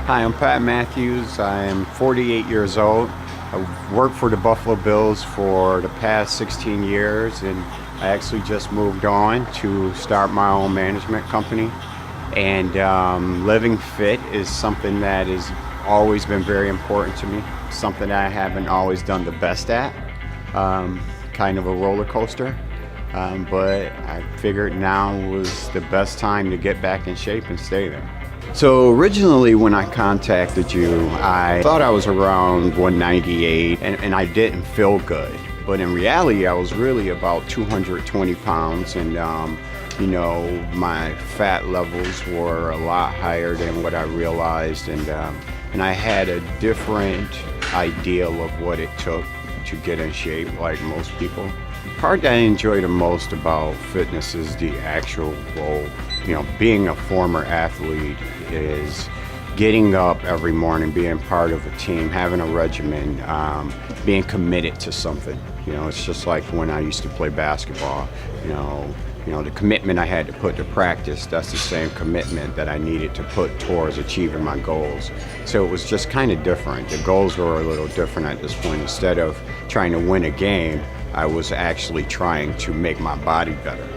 Hi, I'm Pat Matthews. I am 48 years old. I've worked for the Buffalo Bills for the past 16 years, and I actually just moved on to start my own management company. And living fit is something that has always been very important to me, something that I haven't always done the best at, kind of a roller coaster. But I figured now was the best time to get back in shape and stay there. So originally when I contacted you, I thought I was around 198 and I didn't feel good. But in reality, I was really about 220 pounds and my fat levels were a lot higher than what I realized, and I had a different ideal of what it took to get in shape like most people. The part that I enjoy the most about fitness is the actual goal. Being a former athlete is getting up every morning, being part of a team, having a regimen, being committed to something. It's just like when I used to play basketball. The commitment I had to put to practice, that's the same commitment that I needed to put towards achieving my goals. So it was just kind of different. The goals were a little different at this point. Instead of trying to win a game, I was actually trying to make my body better.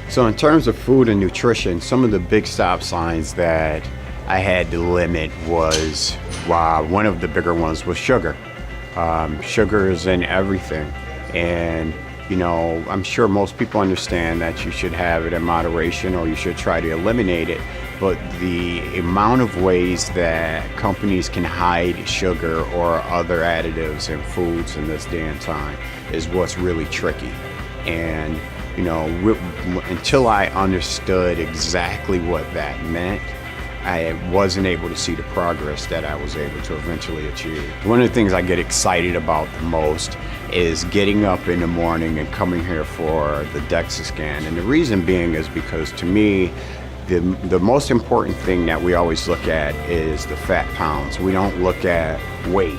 So in terms of food and nutrition, some of the big stop signs that I had to limit was, one of the bigger ones was sugar. Sugar is in everything. And I'm sure most people understand that you should have it in moderation or you should try to eliminate it, but the amount of ways that companies can hide sugar or other additives in foods in this day and time is what's really tricky. And until I understood exactly what that meant, I wasn't able to see the progress that I was able to eventually achieve. One of the things I get excited about the most is getting up in the morning and coming here for the DEXA scan. And the reason being is because to me, the most important thing that we always look at is the fat pounds. We don't look at weight.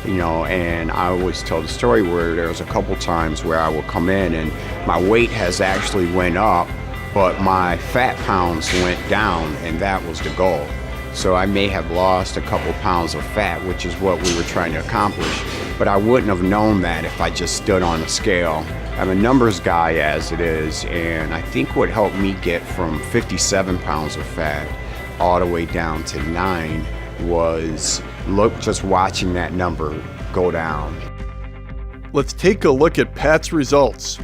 And I always tell the story where there was a couple times where I will come in and my weight has actually went up, but my fat pounds went down, and that was the goal. So I may have lost a couple pounds of fat, which is what we were trying to accomplish, but I wouldn't have known that if I just stood on a scale. I'm a numbers guy as it is, and I think what helped me get from 57 pounds of fat all the way down to 9 was just watching that number go down. Let's take a look at Pat's results.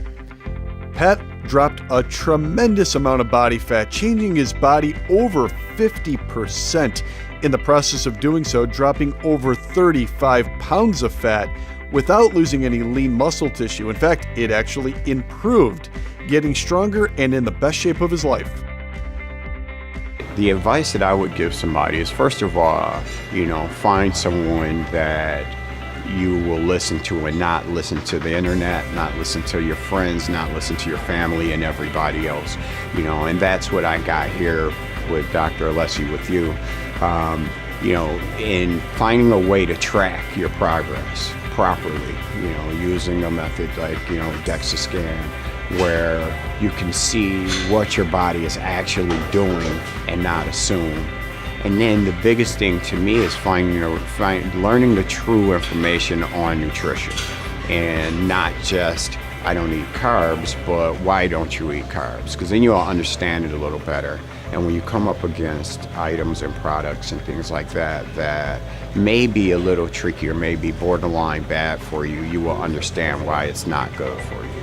Pat dropped a tremendous amount of body fat, changing his body over 50%. In the process of doing so, dropping over 35 pounds of fat without losing any lean muscle tissue. In fact, it actually improved, getting stronger and in the best shape of his life. The advice that I would give somebody is, first of all, find someone that you will listen to and not listen to the internet, not listen to your friends, not listen to your family and everybody else. And that's what I got here with Dr. Alessi, with you. In finding a way to track your progress properly, using a method like, DEXA scan, where you can see what your body is actually doing and not assume. And then the biggest thing to me is learning the true information on nutrition, and not just, I don't eat carbs, but why don't you eat carbs? Because then you'll understand it a little better. And when you come up against items and products and things like that may be a little tricky or may be borderline bad for you, you will understand why it's not good for you.